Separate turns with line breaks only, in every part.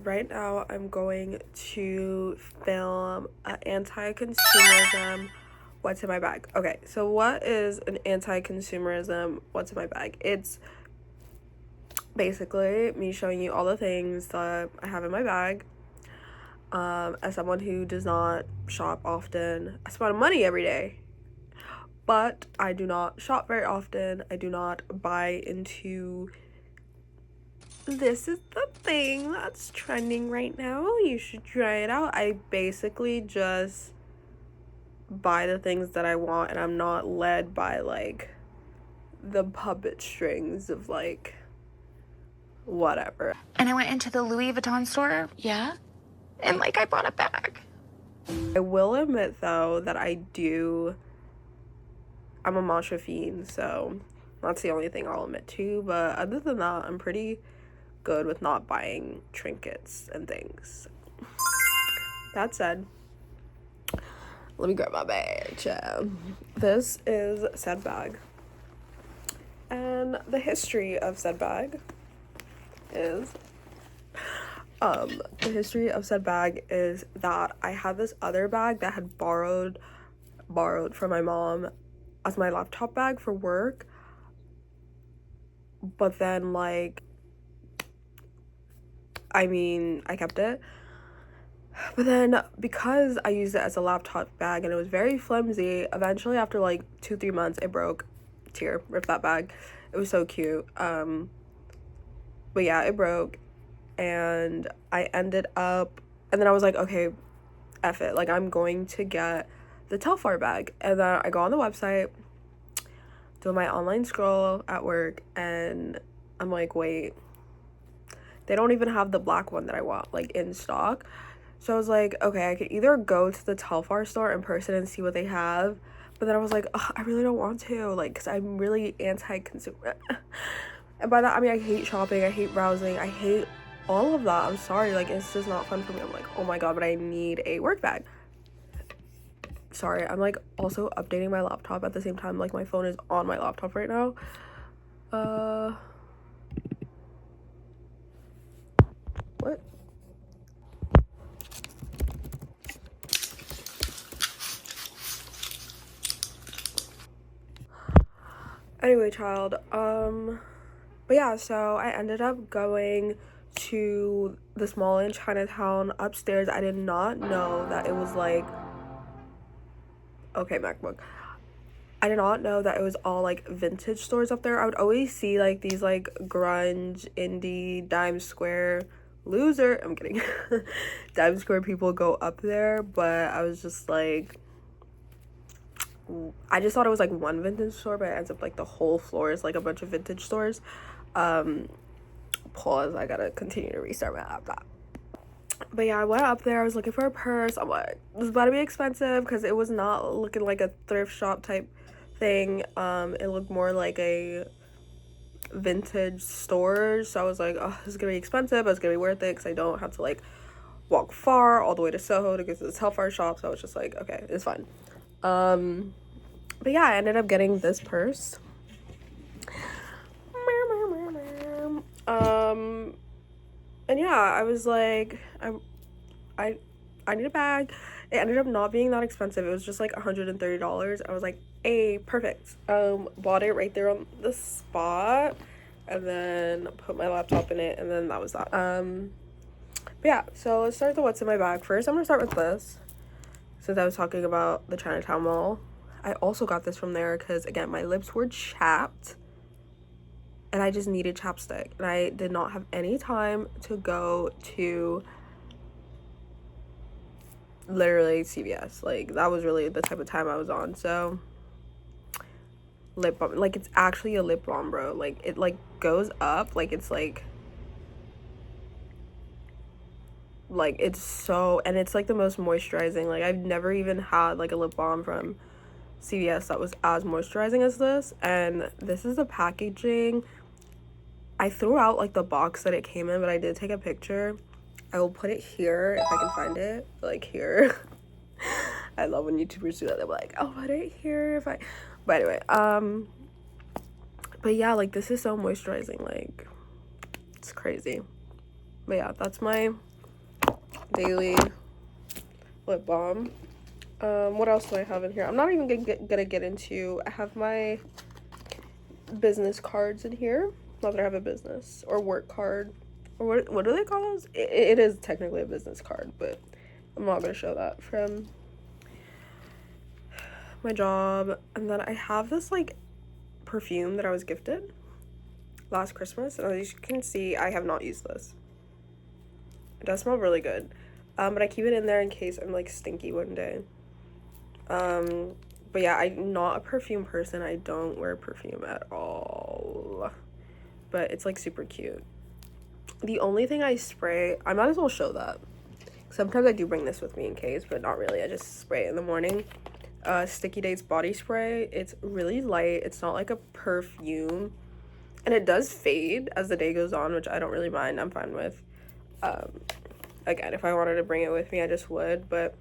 right now I'm going to film anti-consumerism, what's in my bag. Okay, so what is an anti-consumerism, what's in my bag? It's basically me showing you all the things that I have in my bag. As someone who does not shop often, I spend money every day, but I do not shop very often. I do not buy into this is the thing that's trending right now, you should try it out. I basically just buy the things that I want, and I'm not led by like the puppet strings of like whatever.
And I went into the Louis Vuitton store. Yeah. And like I bought a bag.
I will admit though that I'm a matcha fiend, so that's the only thing I'll admit to, but other than that, I'm pretty good with not buying trinkets and things. That said, let me grab my bag. This is said bag, and the history of said bag is that I had this other bag that had borrowed from my mom as my laptop bag for work, but then like I kept it. But then because I used it as a laptop bag and it was very flimsy, eventually after like 2-3 months it broke. Rip that bag. It was so cute. But yeah, it broke, and I ended up, and then I was like, okay, F it, like I'm going to get the Telfar bag. And then I go on the website, do my online scroll at work, and I'm like, wait, they don't even have the black one that I want like in stock. So I was like, okay, I could either go to the Telfar store in person and see what they have, but then I was like, I really don't want to, like, because I'm really anti-consumer. And by that I mean I hate shopping, I hate browsing, I hate all of that. I'm sorry, like it's just not fun for me. I'm like, oh my god, but I need a work bag. Sorry, I'm like also updating my laptop at the same time, like my phone is on my laptop right now. What? Anyway, child, but yeah, so I ended up going to this mall in Chinatown upstairs. I did not know that it was like, okay, MacBook. I did not know that it was all like vintage stores up there. I would always see like these like grunge, indie, dime square, loser, I'm kidding, dime square people go up there, but I was just like, I just thought it was like one vintage store, but it ends up like the whole floor is like a bunch of vintage stores. Pause, I gotta continue to restart my laptop. But yeah, I went up there, I was looking for a purse. I'm like, this is about to be expensive, because it was not looking like a thrift shop type thing. It looked more like a vintage store, so I was like, oh, this is gonna be expensive, but it's gonna be worth it because I don't have to like walk far all the way to Soho to get to this Telfar shop. So I was just like, okay, it's fine. But yeah, I ended up getting this purse. And yeah, I was like, I need a bag. It ended up not being that expensive. It was just like $130. I was like, hey, perfect. Bought it right there on the spot, and then put my laptop in it, and then that was that. But yeah, so let's start with what's in my bag first. I'm gonna start with this, since I was talking about the Chinatown Mall. I also got this from there because, again, my lips were chapped and I just needed chapstick, and I did not have any time to go to literally CVS. Like, that was really the type of time I was on. So lip balm, like, it's actually a lip balm, bro. Like, it like goes up, like it's like it's so, and it's like the most moisturizing. Like, I've never even had like a lip balm from CVS that was as moisturizing as this. And this is the packaging. I threw out like the box that it came in, but I did take a picture. I will put it here if I can find it, like here. I love when YouTubers do that. They're like, I'll put it here if I, but anyway, but yeah, like this is so moisturizing, like it's crazy. But yeah, that's my Daily lip balm. What else do I have in here? I'm not even gonna get into. I have my business cards in here. Not that I have a business or work card, or what do they call those? It is technically a business card, but I'm not gonna show that from my job. And then I have this like perfume that I was gifted last Christmas, and as you can see, I have not used this. It does smell really good, but I keep it in there in case I'm like stinky one day. But yeah, I'm not a perfume person. I don't wear perfume at all, but it's like super cute. The only thing I spray, I might as well show that. Sometimes I do bring this with me in case, but not really. I just spray it in the morning. Sticky Dates body spray. It's really light. It's not like a perfume, and it does fade as the day goes on, which I don't really mind. I'm fine with. Again, if I wanted to bring it with me, I just would, but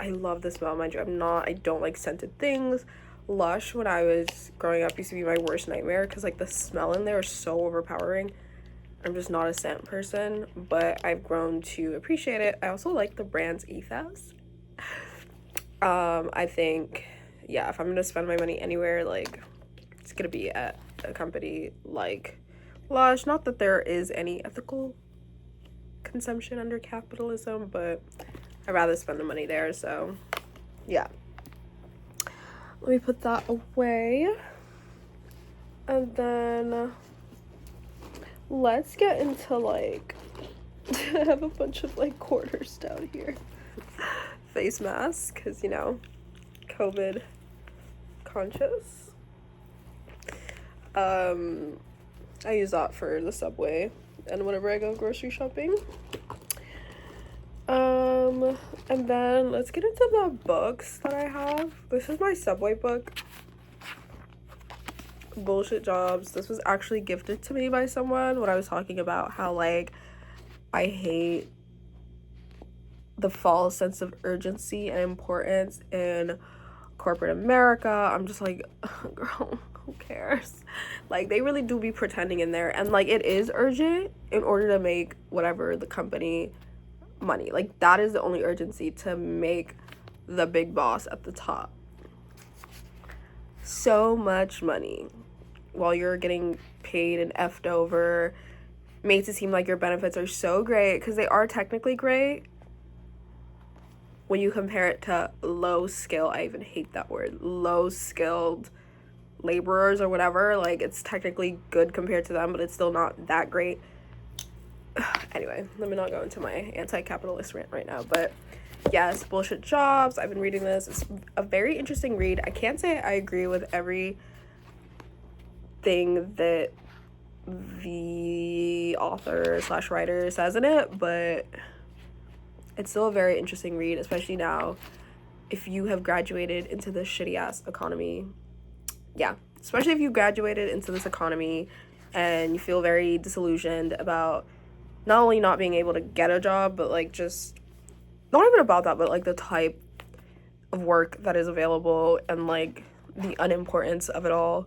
I love the smell. Mind you, I don't like scented things. Lush, when I was growing up, used to be my worst nightmare because like the smell in there is so overpowering. I'm just not a scent person, but I've grown to appreciate it. I also like the brand's ethos. I think, yeah, if I'm gonna spend my money anywhere, like, it's gonna be at a company like Lush. Not that there is any ethical consumption under capitalism, but I'd rather spend the money there, so yeah. Let me put that away. And then let's get into like I have a bunch of like quarters down here. Face mask, because you know, COVID conscious. I use that for the subway and whenever I go grocery shopping. And then let's get into the books that I have. This is my subway book, Bullshit Jobs. This was actually gifted to me by someone when I was talking about how like I hate the false sense of urgency and importance in corporate America. I'm just like, girl, who cares? Like, they really do be pretending in there, and like it is urgent in order to make whatever the company money. Like, that is the only urgency, to make the big boss at the top so much money while you're getting paid and effed over. Makes it seem like your benefits are so great, because they are technically great when you compare it to low skill, I even hate that word, low skilled laborers or whatever. Like, it's technically good compared to them, but it's still not that great. Anyway, let me not go into my anti-capitalist rant right now, but yes, Bullshit Jobs. I've been reading this. It's a very interesting read. I can't say I agree with everything that the author / writer says in it, but it's still a very interesting read, especially now if you have graduated into this shitty ass economy. Yeah, especially if you graduated into this economy and you feel very disillusioned about not only not being able to get a job, but like just not even about that, but like the type of work that is available and like the unimportance of it all.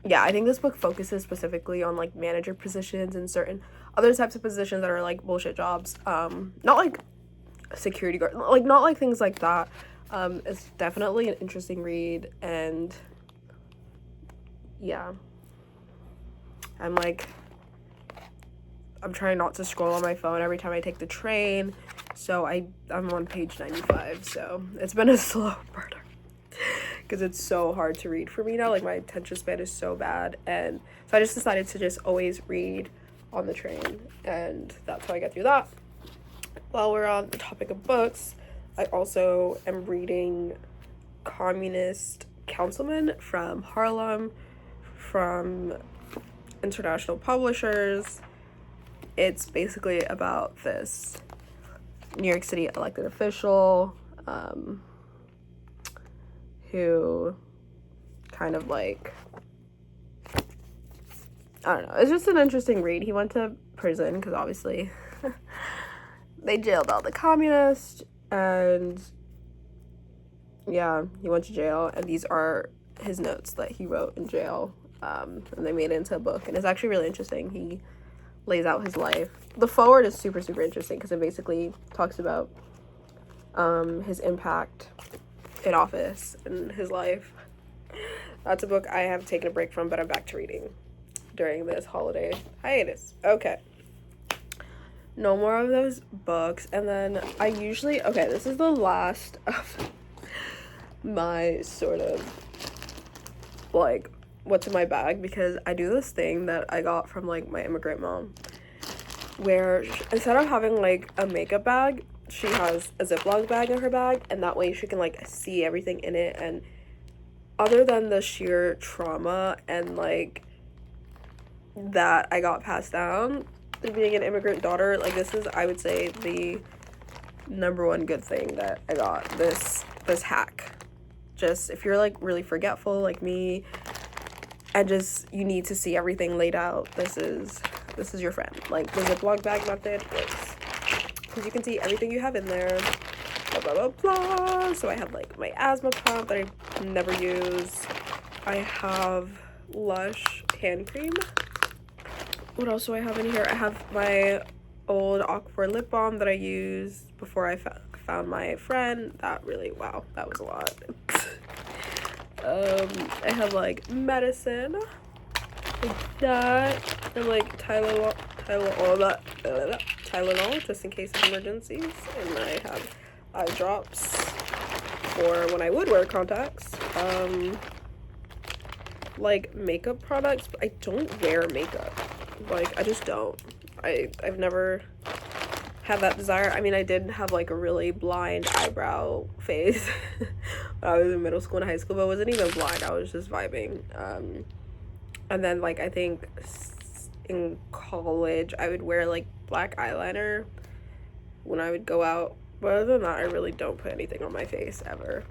Yeah, I think this book focuses specifically on like manager positions and certain other types of positions that are like bullshit jobs. Not like security guard, like not like things like that. It's definitely an interesting read, and yeah, I'm trying not to scroll on my phone every time I take the train, so I'm on page 95, so it's been a slow burner because it's so hard to read for me now. Like, my attention span is so bad, and so I just decided to just always read on the train, and that's how I get through that. While we're on the topic of books, I also am reading Communist Councilman from Harlem from International Publishers. It's basically about this New York City elected official who kind of like, I don't know, it's just an interesting read. He went to prison because obviously they jailed all the communists, and yeah, he went to jail, and these are his notes that he wrote in jail, and they made it into a book, and it's actually really interesting. He lays out his life the forward is super, super interesting because it basically talks about his impact in office and his life. That's a book I have taken a break from, but I'm back to reading during this holiday hiatus. Okay. No more of those books. And then I usually, okay, this is the last of my sort of like what's in my bag, because I do this thing that I got from like my immigrant mom, where instead of having like a makeup bag, she has a Ziploc bag in her bag, and that way she can like see everything in it. And other than the sheer trauma and like that I got passed down through being an immigrant daughter, like this is, I would say, the number one good thing that I got. This hack. Just if you're like really forgetful like me and just you need to see everything laid out, this is your friend. Like the Ziploc bag method works because you can see everything you have in there. Blah blah blah blah. So I have like my asthma pump that I never use. I have Lush hand cream. What else do I have in here? I have my old Aquaphor lip balm that I used before I found my friend. That really, wow, that was a lot. I have like medicine, like that, and like Tylenol, just in case of emergencies. And I have eye drops for when I would wear contacts. Like makeup products, but I don't wear makeup. Like I just don't. I've never had that desire. I mean, I did have like a really blind eyebrow phase when I was in middle school and high school, but I wasn't even blind. I was just vibing. And then like I think in college I would wear like black eyeliner when I would go out. But other than that, I really don't put anything on my face ever.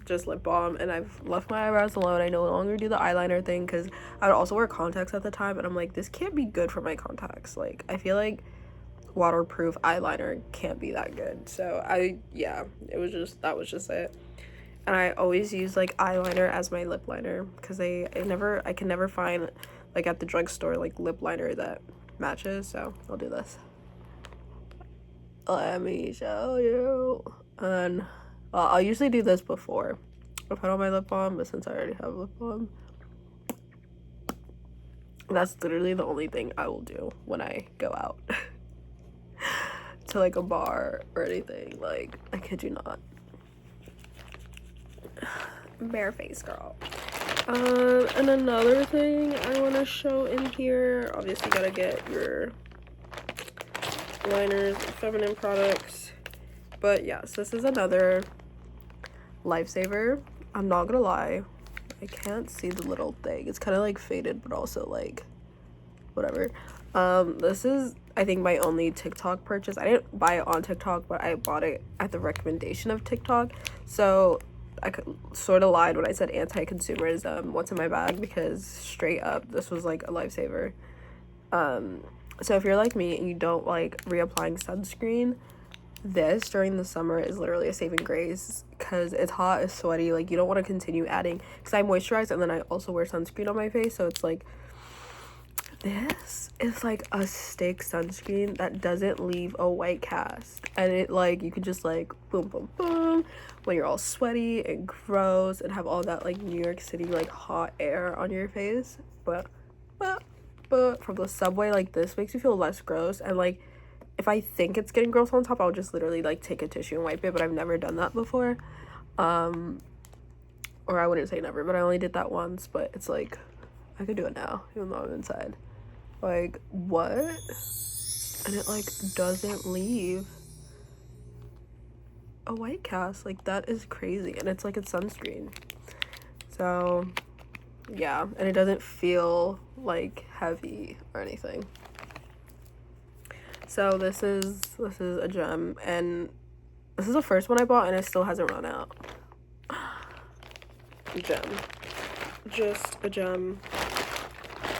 Just lip balm, and I've left my eyebrows alone. I no longer do the eyeliner thing because I would also wear contacts at the time, and I'm like, this can't be good for my contacts. Like I feel like waterproof eyeliner can't be that good. So that was just it. And I always use like eyeliner as my lip liner because I can never find like at the drugstore like lip liner that matches. So I'll do this. Let me show you. And I'll usually do this before I put on my lip balm, but since I already have lip balm, that's literally the only thing I will do when I go out to like a bar or anything. Like, I kid you not. Bare face, girl. And another thing I want to show in here, obviously you gotta get your liners, feminine products. But yes, this is another lifesaver. I'm not gonna lie, I can't see the little thing. It's kind of like faded, but also like whatever. This is, I think, my only TikTok purchase. I didn't buy it on TikTok, but I bought it at the recommendation of TikTok. So I sort of lied when I said anti-consumerism, what's in my bag, because straight up this was like a lifesaver. So if you're like me and you don't like reapplying sunscreen, this during the summer is literally a saving grace because it's hot, it's sweaty, like you don't want to continue adding, because I moisturize and then I also wear sunscreen on my face, so it's like this is like a stick sunscreen that doesn't leave a white cast, and it like you can just like boom boom boom when you're all sweaty and gross and have all that like New York City like hot air on your face, but from the subway, like this makes you feel less gross. And like if I think it's getting gross on top, I'll just literally like take a tissue and wipe it, but I've never done that before. Or I wouldn't say never, but I only did that once. But it's like I could do it now even though I'm inside. Like what? And it like doesn't leave a white cast. Like that is crazy. And it's like a sunscreen, so yeah, and it doesn't feel like heavy or anything. So this is a gem, and this is the first one I bought and it still hasn't run out. Gem. Just a gem.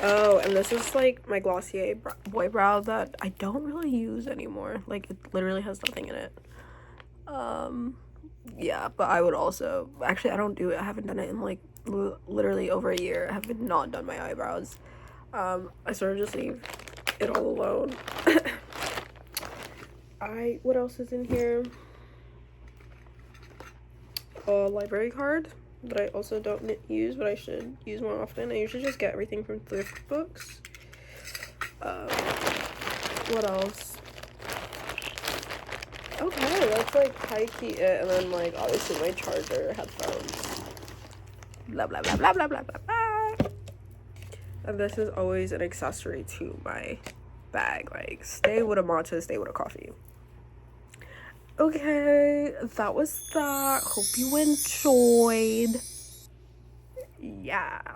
Oh, and this is like my Glossier boy brow that I don't really use anymore. Like it literally has nothing in it. Yeah, but I would also, actually I don't do it. I haven't done it in like literally over a year. I have not done my eyebrows. I sort of just leave it all alone. What else is in here? A library card that I also don't use, but I should use more often. I usually just get everything from thrift books. What else? Okay, that's like high-key it, and then like obviously my charger, headphones, blah blah blah blah blah blah blah blah. And this is always an accessory to my bag. Like, stay with a matcha, stay with a coffee. Okay, that was that. Hope you enjoyed. Yeah.